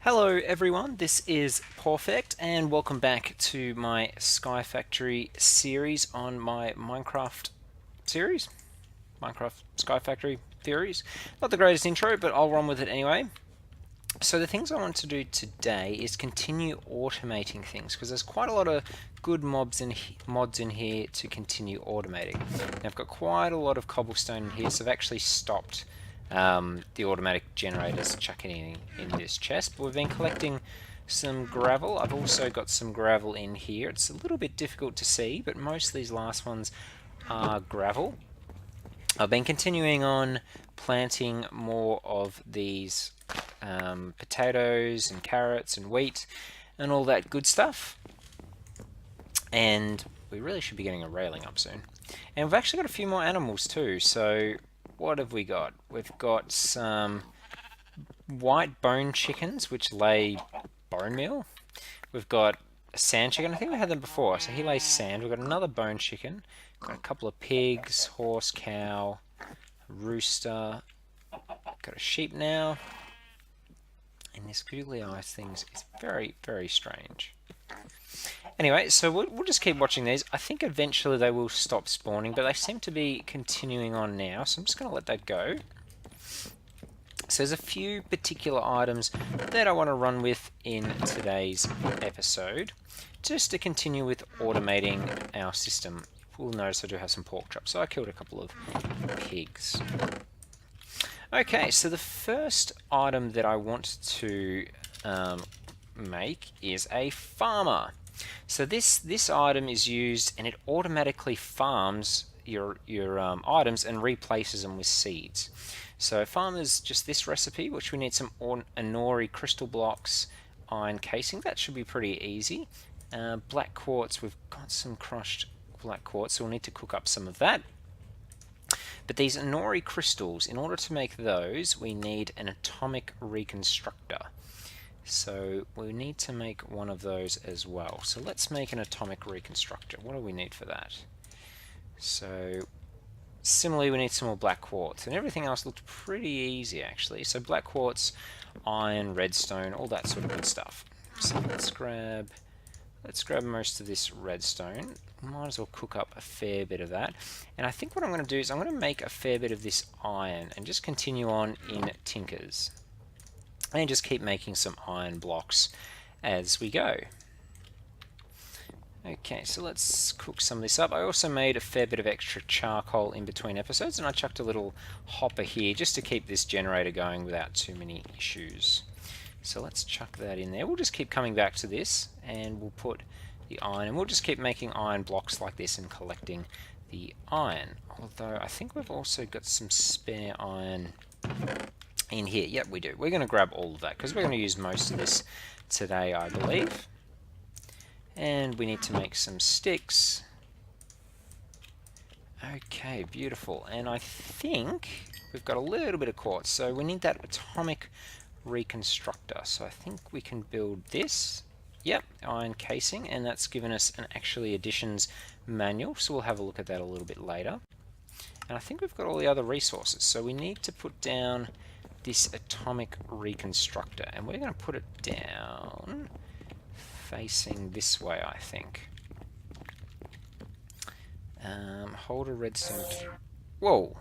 Hello everyone, this is Pawfect and welcome back to my Skyfactory series on my Minecraft series. Minecraft Skyfactory theories. Not the greatest intro, but I'll run with it anyway. So the things I want to do today is continue automating things because there's quite a lot of good mods in here to continue automating. Now I've got quite a lot of cobblestone in here, so I've actually stopped the automatic generators chucking in this chest, but we've been collecting some gravel. I've also got some gravel in here. It's a little bit difficult to see, but most of these last ones are gravel. I've been continuing on planting more of these potatoes and carrots and wheat and all that good stuff. And we really should be getting a railing up soon. And we've actually got a few more animals too. So what have we got? We've got some white bone chickens which lay bone meal. We've got a sand chicken. I think we had them before. So he lays sand. We've got another bone chicken. Got a couple of pigs, horse, cow, rooster. Got a sheep now. And this googly eyes thing is very, very strange. Anyway, so we'll just keep watching these. I think eventually they will stop spawning, but they seem to be continuing on now, so I'm just going to let that go. So there's a few particular items that I want to run with in today's episode, just to continue with automating our system. We'll notice I do have some pork chops, so I killed a couple of pigs. Okay, so the first item that I want to make is a farmer. So this item is used and it automatically farms your items and replaces them with seeds. So farmer's just this recipe, which we need some Anori crystal blocks, iron casing. That should be pretty easy. Black quartz, we've got some crushed black quartz, so we'll need to cook up some of that. But these Anori crystals, in order to make those, we need an atomic reconstructor. So we need to make one of those as well. So let's make an atomic reconstructor. What do we need for that? So similarly, we need some more black quartz, and everything else looked pretty easy actually. So black quartz, iron, redstone, all that sort of good stuff. So let's grab most of this redstone. Might as well cook up a fair bit of that. And I think what I'm going to do is I'm going to make a fair bit of this iron and just continue on in Tinkers. And just keep making some iron blocks as we go. Okay, so let's cook some of this up. I also made a fair bit of extra charcoal in between episodes, and I chucked a little hopper here just to keep this generator going without too many issues. So let's chuck that in there. We'll just keep coming back to this, and we'll put the iron, and we'll just keep making iron blocks like this and collecting the iron. Although I think we've also got some spare iron in here. Yep, we do. We're going to grab all of that because we're going to use most of this today, I believe. And we need to make some sticks. Okay, beautiful. And I think we've got a little bit of quartz, so we need that atomic reconstructor. So I think we can build this. Yep, iron casing, and that's given us an actually additions manual, so we'll have a look at that a little bit later. And I think we've got all the other resources, so we need to put down this atomic reconstructor, and we're going to put it down facing this way, I think. Hold a redstone. Whoa!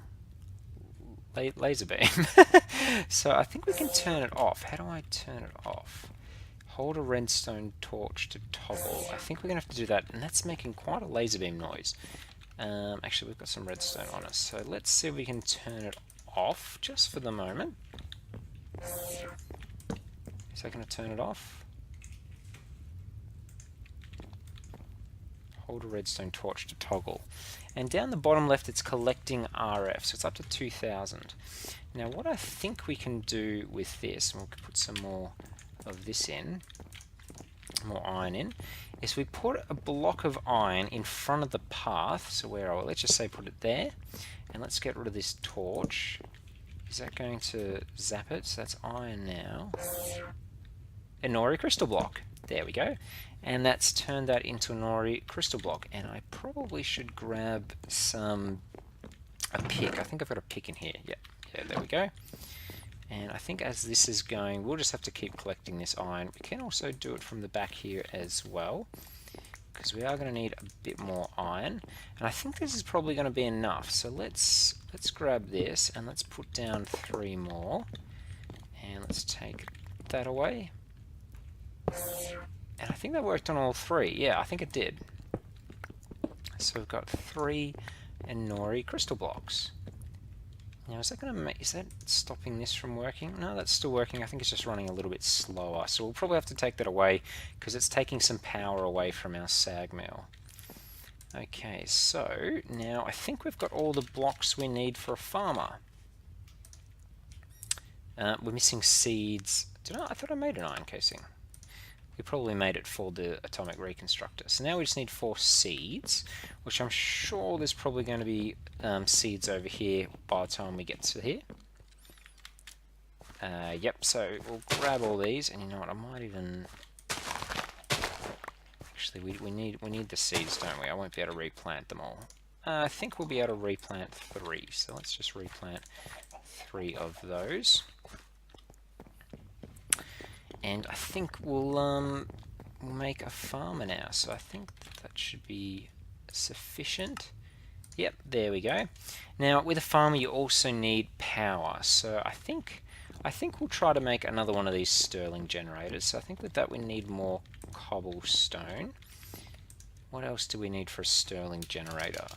Laser beam. So I think we can turn it off. How do I turn it off? Hold a redstone torch to toggle. I think we're going to have to do that, and that's making quite a laser beam noise. Actually, we've got some redstone on us, so let's see if we can turn it off just for the moment. Is that going to turn it off? Hold a redstone torch to toggle. And down the bottom left it's collecting RF, so it's up to 2000. Now what I think we can do with this, and we'll put some more of this in, more iron in, is we put a block of iron in front of the path. So where are we? Let's just say put it there, and let's get rid of this torch. Is that going to zap it? So that's iron now. A Nori crystal block. There we go. And that's turned that into a Nori crystal block. And I probably should grab a pick. I think I've got a pick in here. Yeah, there we go. And I think as this is going, we'll just have to keep collecting this iron. We can also do it from the back here as well, because we are going to need a bit more iron. And I think this is probably going to be enough. So let's grab this and let's put down 3 more. And let's take that away. And I think that worked on all 3. Yeah, I think it did. So we've got 3 Nori crystal blocks. Now, is that stopping this from working? No, that's still working. I think it's just running a little bit slower. So we'll probably have to take that away because it's taking some power away from our sag mill. Okay, so now I think we've got all the blocks we need for a farmer. We're missing seeds. I thought I made an iron casing. We probably made it for the atomic reconstructor. So now we just need 4 seeds, which I'm sure there's probably going to be seeds over here by the time we get to here. Yep, so we'll grab all these, and you know what, I might even... Actually, we need the seeds, don't we? I won't be able to replant them all. I think we'll be able to replant 3, so let's just replant 3 of those. And I think we'll make a farmer now, so I think that should be sufficient. Yep, there we go. Now, with a farmer, you also need power, so I think we'll try to make another one of these Stirling generators. So I think with that we need more cobblestone. What else do we need for a Stirling generator?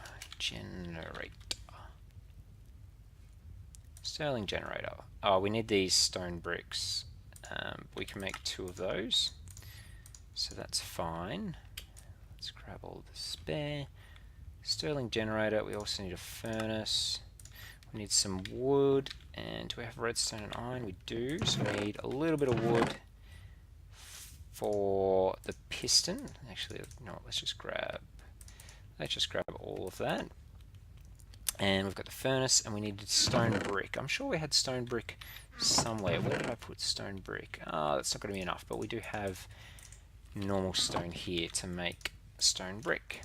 Stirling generator. Oh, we need these stone bricks. We can make 2 of those, so that's fine. Let's grab all the spare. Stirling generator, we also need a furnace. We need some wood, and do we have redstone and iron? We do, so we need a little bit of wood for the piston. Actually, no, let's just grab all of that. And we've got the furnace, and we needed stone brick. I'm sure we had stone brick somewhere. Where did I put stone brick? Oh, that's not going to be enough, but we do have normal stone here to make stone brick.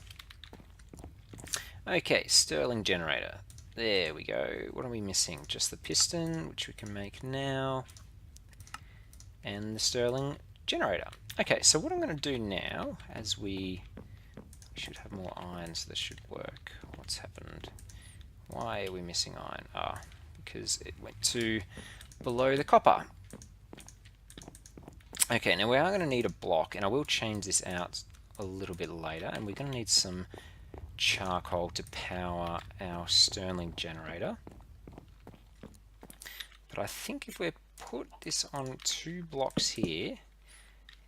Okay, Stirling generator. There we go. What are we missing? Just the piston, which we can make now, and the Stirling generator. Okay, so what I'm going to do now, as we should have more iron, so this should work. What's happened? Why are we missing iron? Ah, because it went to below the copper. Okay, now we are going to need a block, and I will change this out a little bit later, and we're going to need some charcoal to power our Stirling generator. But I think if we put this on 2 blocks here,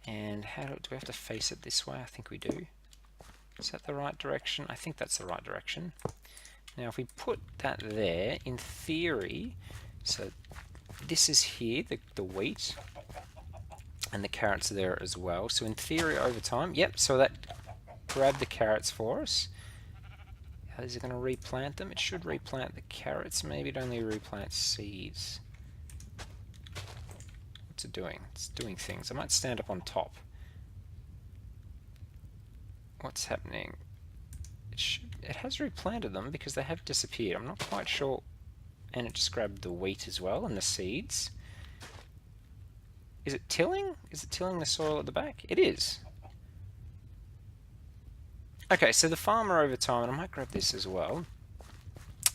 and do we have to face it this way? I think we do. Is that the right direction? I think that's the right direction. Now if we put that there, in theory, so this is here, the wheat, and the carrots are there as well. So in theory over time, yep, so that grabbed the carrots for us. Is it going to replant them? It should replant the carrots, maybe it only replants seeds. What's it doing? It's doing things. I might stand up on top. What's happening? It has replanted them because they have disappeared. I'm not quite sure. And it just grabbed the wheat as well and the seeds. Is it tilling? Is it tilling the soil at the back? It is. Okay, so the farmer over time, and I might grab this as well.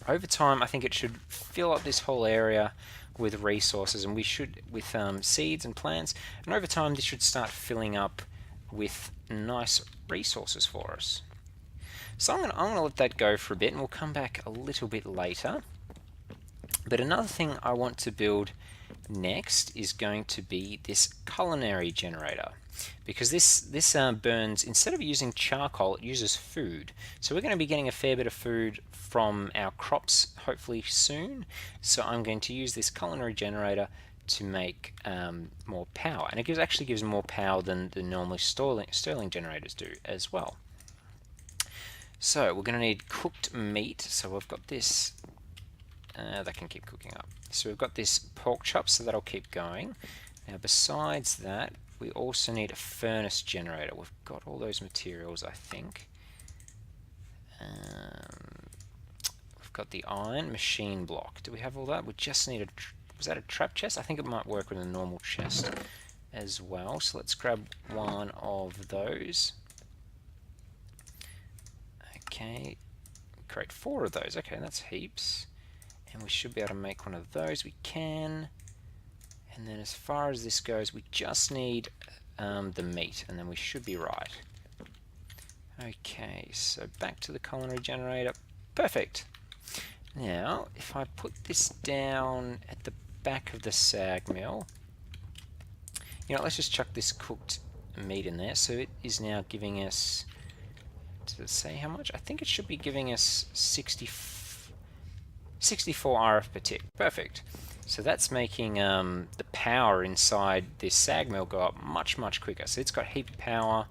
Over time, I think it should fill up this whole area with resources, and we should, with seeds and plants, and over time this should start filling up with nice resources for us. So I'm gonna let that go for a bit, and we'll come back a little bit later. But another thing I want to build next is going to be this culinary generator, because this burns, instead of using charcoal, it uses food. So we're going to be getting a fair bit of food from our crops hopefully soon. So I'm going to use this culinary generator to make more power, and it actually gives more power than the normally Stirling generators do as well. So we're going to need cooked meat. So we've got this. That can keep cooking up. So we've got this pork chop, so that'll keep going. Now besides that, we also need a furnace generator. We've got all those materials, I think. We've got the iron machine block. Do we have all that? We just need Was that a trap chest? I think it might work with a normal chest as well. So let's grab one of those. Okay, create 4 of those. Okay, that's heaps. And we should be able to make one of those. We can. And then as far as this goes, we just need the meat, and then we should be right. Okay, so back to the culinary generator. Perfect. Now, if I put this down at the back of the sag mill, you know, let's just chuck this cooked meat in there. So it is now giving us, does it say how much? I think it should be giving us 64 RF per tick. Perfect. So that's making the power inside this sag mill go up much, much quicker. So it's got heap of power.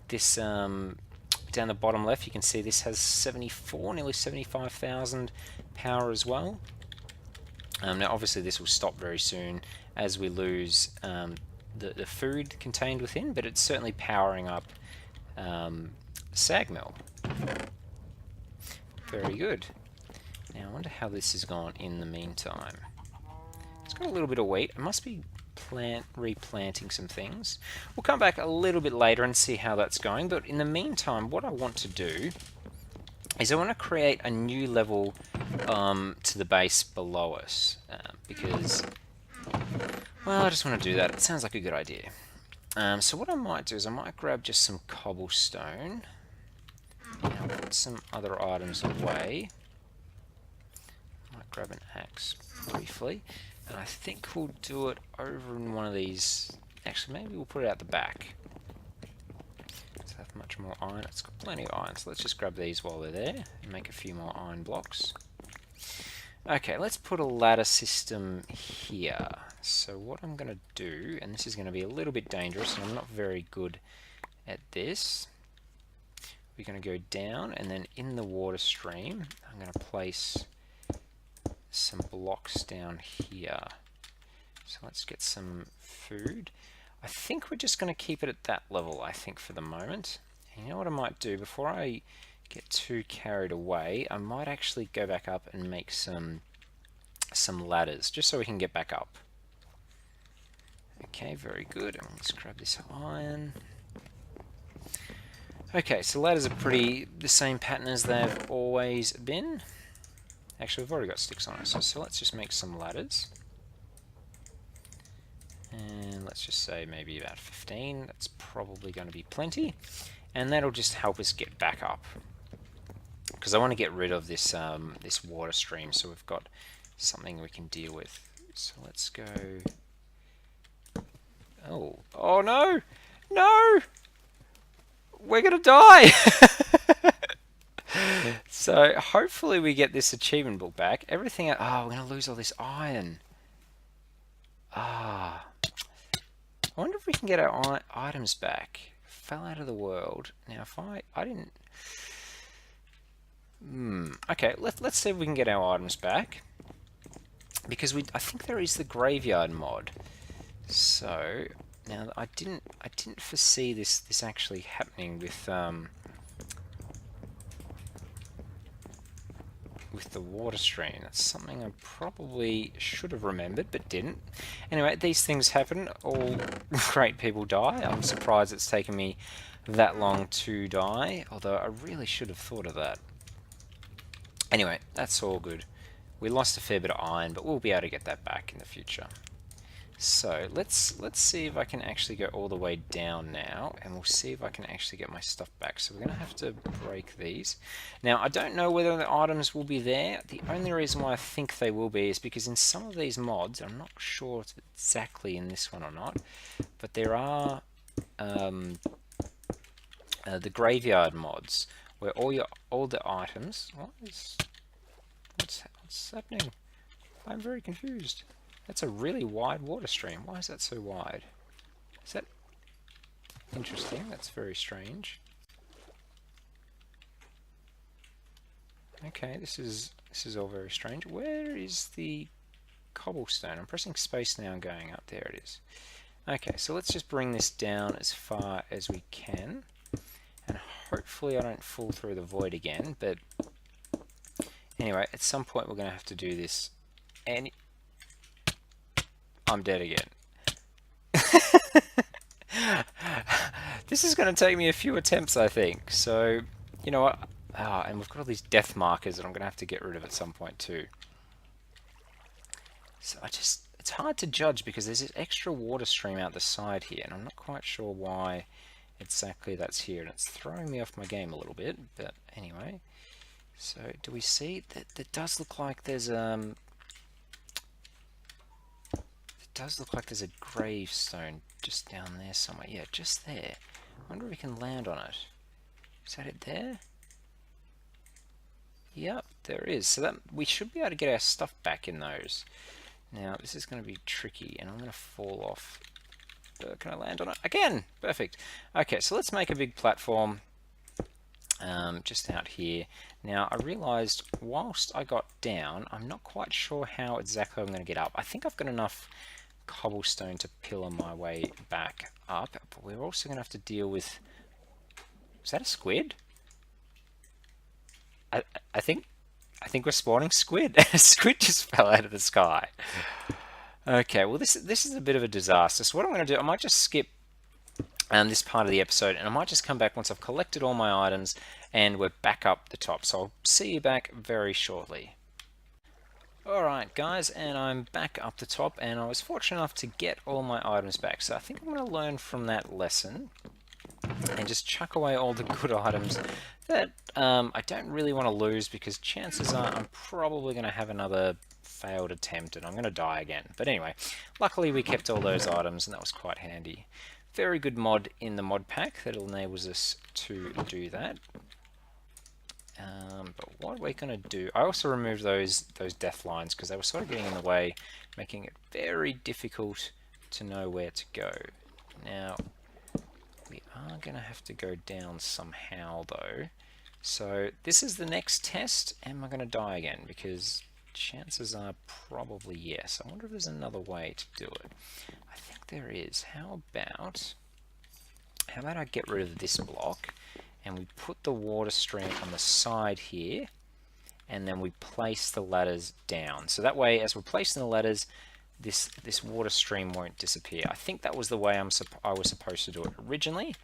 This down the bottom left, you can see this has 74, nearly 75,000 power as well. Now obviously this will stop very soon as we lose the food contained within, but it's certainly powering up sag mill. Very good. Now I wonder how this has gone in the meantime. It's got a little bit of wheat. It must be replanting some things. We'll come back a little bit later and see how that's going, but in the meantime what I want to do is I want to create a new level to the base below us because, well, I just want to do that. It sounds like a good idea. So what I might do is I might grab just some cobblestone and I'll put some other items away. I might grab an axe briefly. And I think we'll do it over in one of these. Actually, maybe we'll put it out the back. Does it have much more iron? It's got plenty of iron, so let's just grab these while they're there and make a few more iron blocks. Okay, let's put a ladder system here. So what I'm going to do, and this is going to be a little bit dangerous, and I'm not very good at this. We're going to go down, and then in the water stream, I'm going to place some blocks down here. So let's get some food. I think we're just going to keep it at that level, I think, for the moment. And you know what I might do? Before I get too carried away, I might actually go back up and make some ladders, just so we can get back up. Okay, very good. And let's grab this iron. Okay, so ladders are pretty the same pattern as they've always been. Actually, we've already got sticks on it, so let's just make some ladders. And let's just say maybe about 15. That's probably going to be plenty. And that'll just help us get back up. Because I want to get rid of this, this water stream, so we've got something we can deal with. So let's go... Oh no! No! We're going to die! So hopefully we get this achievement book back. Everything... Oh, we're going to lose all this iron. Ah. I wonder if we can get our items back. Fell out of the world. Now if I didn't... Okay, let's see if we can get our items back. Because I think there is the graveyard mod. So now I didn't foresee this actually happening with the water stream. That's something I probably should have remembered but didn't. Anyway, these things happen. All great people die. I'm surprised it's taken me that long to die, although I really should have thought of that. Anyway, that's all good. We lost a fair bit of iron, but we'll be able to get that back in the future. So let's see if I can actually go all the way down now, and we'll see if I can actually get my stuff back. So we're going to have to break these. Now, I don't know whether the items will be there. The only reason why I think they will be is because in some of these mods, I'm not sure it's exactly in this one or not, but there are the graveyard mods where all the items. What's happening? I'm very confused. That's a really wide water stream. Why is that so wide? Is that interesting? That's very strange. Okay, this is all very strange. Where is the cobblestone? I'm pressing space now and going up. There it is. Okay, so let's just bring this down as far as we can. And hopefully I don't fall through the void again, but anyway, at some point we're going to have to do this. And I'm dead again. This is going to take me a few attempts, I think. So, you know what? Ah, and we've got all these death markers that I'm going to have to get rid of at some point too. So it's hard to judge because there's this extra water stream out the side here, and I'm not quite sure why exactly that's here, and it's throwing me off my game a little bit, but anyway. So, do we see that? That does look like there's it does look like there's a gravestone just down there somewhere. Yeah, just there. I wonder if we can land on it. Is that it there? Yep, there is. So that we should be able to get our stuff back in those. Now, this is going to be tricky, and I'm going to fall off. Can I land on it? Again! Perfect. Okay, so let's make a big platform just out here. Now, I realized whilst I got down, I'm not quite sure how exactly I'm going to get up. I think I've got enough cobblestone to pillar my way back up, but we're also going to have to deal with... Is that a squid? I think we're spawning squid. A squid just fell out of the sky. Okay, well this is a bit of a disaster. So what I'm going to do, I might just skip this part of the episode, and I might just come back once I've collected all my items and we're back up the top. So I'll see you back very shortly. Alright guys, and I'm back up the top, and I was fortunate enough to get all my items back. So I think I'm going to learn from that lesson and just chuck away all the good items that I don't really want to lose, because chances are I'm probably going to have another failed attempt and I'm going to die again. But anyway, luckily we kept all those items, and that was quite handy. Very good mod in the mod pack that enables us to do that. But what we're going to do, I also removed those death lines because they were sort of getting in the way, making it very difficult to know where to go. Now, we are going to have to go down somehow though. So this is the next test. Am I going to die again? Because chances are probably yes. I wonder if there's another way to do it. I think there is. How about I get rid of this block and we put the water stream on the side here, and then we place the ladders down. So that way, as we're placing the ladders, this water stream won't disappear. I think that was the way I was supposed to do it originally,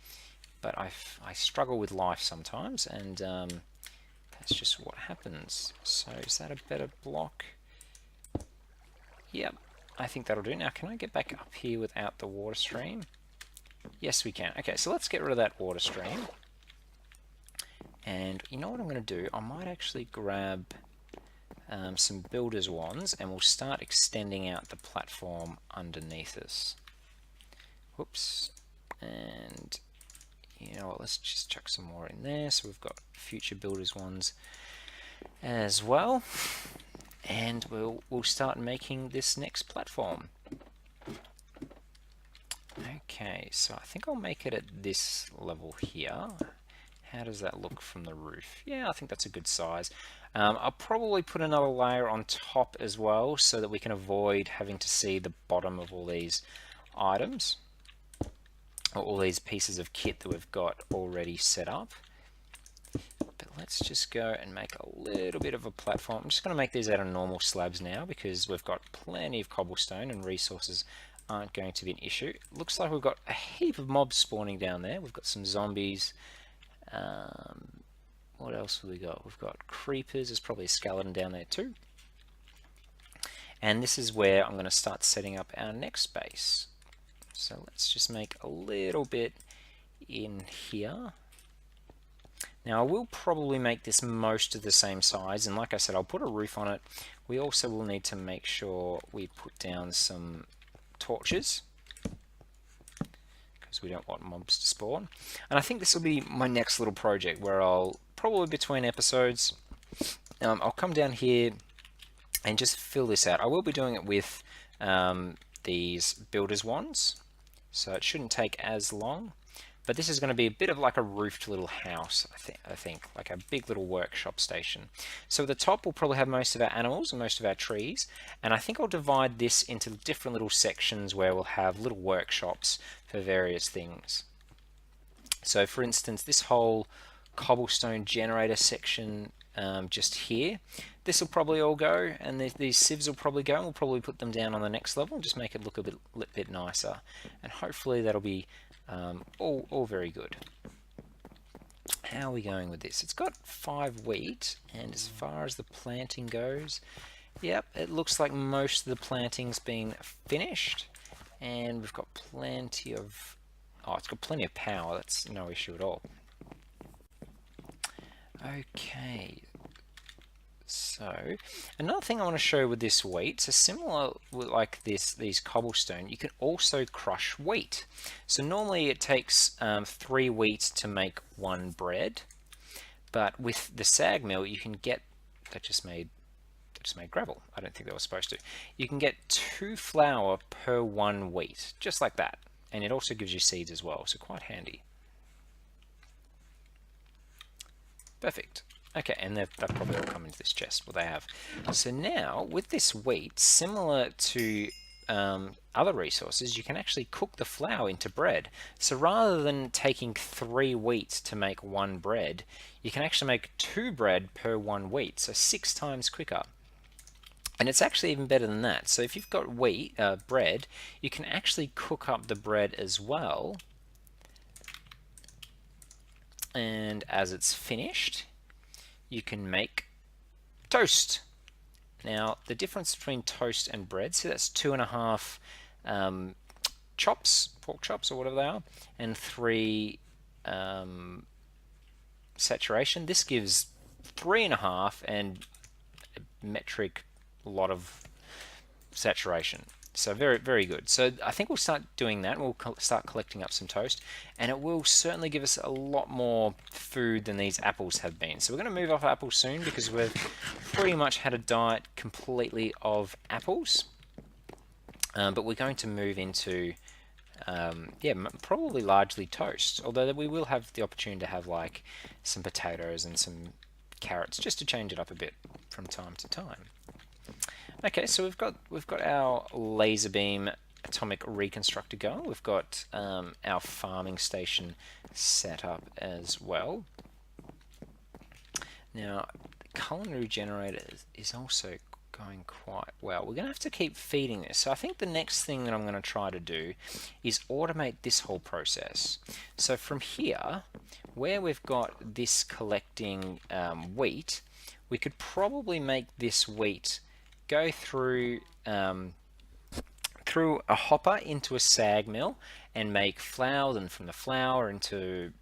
but I struggle with life sometimes, and that's just what happens. So is that a better block? Yep, I think that'll do. Now, can I get back up here without the water stream? Yes, we can. Okay, so let's get rid of that water stream. And you know what I'm going to do? I might actually grab some builder's wands, and we'll start extending out the platform underneath us. Whoops. And you know what, let's just chuck some more in there, so we've got future builder's wands as well. And we'll start making this next platform. Okay, so I think I'll make it at this level here. How does that look from the roof? Yeah, I think that's a good size. I'll probably put another layer on top as well, so that we can avoid having to see the bottom of all these items, or all these pieces of kit that we've got already set up. But let's just go and make a little bit of a platform. I'm just going to make these out of normal slabs now, because we've got plenty of cobblestone and resources aren't going to be an issue. It looks like we've got a heap of mobs spawning down there. We've got some zombies. What else have we got? We've got creepers. There's probably a skeleton down there too. And this is where I'm going to start setting up our next base. So let's just make a little bit in here. Now I will probably make this most of the same size, and like I said, I'll put a roof on it. We also will need to make sure we put down some torches, because we don't want mobs to spawn. And I think this will be my next little project, where I'll probably, between episodes, I'll come down here and just fill this out. I will be doing it with these builder's wands, so it shouldn't take as long. But this is going to be a bit of like a roofed little house, I think, like a big little workshop station. So at the top we'll probably have most of our animals and most of our trees, and I think I'll divide this into different little sections where we'll have little workshops for various things. So for instance, this whole cobblestone generator section just here. This will probably all go, and these sieves will probably go, and we'll probably put them down on the next level and just make it look a bit nicer. And hopefully that'll be all very good. How are we going with this? It's got 5 wheat, and as far as the planting goes, yep, it looks like most of the planting's been finished, and we've got plenty of, oh, it's got plenty of power. That's no issue at all. Okay, so another thing I want to show with this wheat, so similar with like these cobblestone, you can also crush wheat. So normally it takes 3 wheat to make 1 bread, but with the sag mill you can get, that just made gravel. I don't think they were supposed to. You can get 2 flour per 1 wheat, just like that, and it also gives you seeds as well, so quite handy. Perfect. Okay, and they've probably all come into this chest. Well, they have. So now, with this wheat, similar to other resources, you can actually cook the flour into bread. So rather than taking 3 wheat to make 1 bread, you can actually make 2 bread per 1 wheat, so 6 times quicker. And it's actually even better than that. So if you've got bread, you can actually cook up the bread as well. And as it's finished, you can make toast. Now, the difference between toast and bread, so that's 2.5 chops, pork chops or whatever they are, and 3 saturation. This gives 3.5 and a metric lot of saturation. So very, very good. So I think we'll start doing that. We'll start collecting up some toast, and it will certainly give us a lot more food than these apples have been. So we're going to move off apples soon because we've pretty much had a diet completely of apples. But we're going to move into, yeah, probably largely toast. Although we will have the opportunity to have like some potatoes and some carrots just to change it up a bit from time to time. Okay, so we've got our laser beam atomic reconstructor going. We've got our farming station set up as well. Now, the culinary generator is also going quite well. We're going to have to keep feeding this. So I think the next thing that I'm going to try to do is automate this whole process. So from here, where we've got this collecting wheat, we could probably make this wheat go through a hopper into a sag mill and make flour, and from the flour into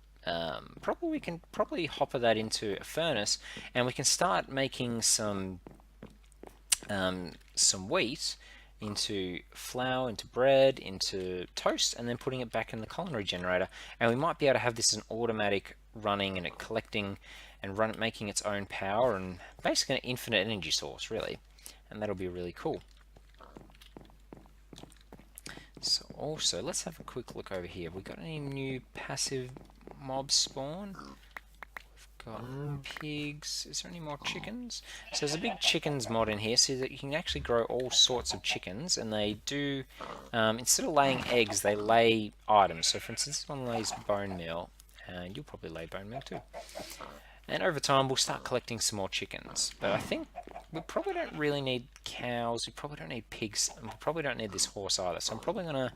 we can probably hopper that into a furnace, and we can start making some wheat into flour, into bread, into toast, and then putting it back in the culinary generator. And we might be able to have this as an automatic running and it collecting and making its own power, and basically an infinite energy source, really. And that'll be really cool. So also, let's have a quick look over here. Have we got any new passive mob spawn? We've got pigs. Is there any more chickens? So there's a big chickens mod in here, so that you can actually grow all sorts of chickens, and they do, instead of laying eggs, they lay items. So for instance, this one lays bone meal, and you'll probably lay bone meal too. And over time, we'll start collecting some more chickens. But I think we probably don't really need cows. We probably don't need pigs. And we probably don't need this horse either. So I'm probably gonna,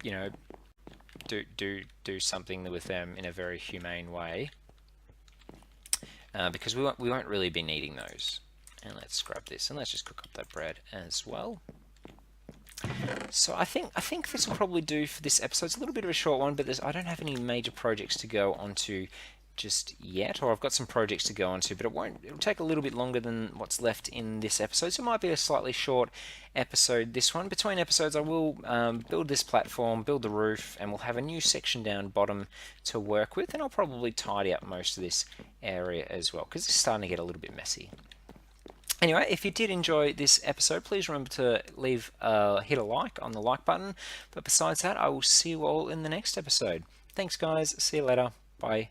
you know, do something with them in a very humane way, because we won't really be needing those. And let's grab this and let's just cook up that bread as well. So I think this will probably do for this episode. It's a little bit of a short one, but I don't have any major projects to go onto just yet, or I've got some projects to go onto, but it'll take a little bit longer than what's left in this episode, so it might be a slightly short episode, this one. Between episodes I will build this platform, build the roof, and we'll have a new section down bottom to work with, and I'll probably tidy up most of this area as well, because it's starting to get a little bit messy. Anyway, if you did enjoy this episode, please remember to hit a like on the like button, but besides that, I will see you all in the next episode. Thanks guys, see you later, bye.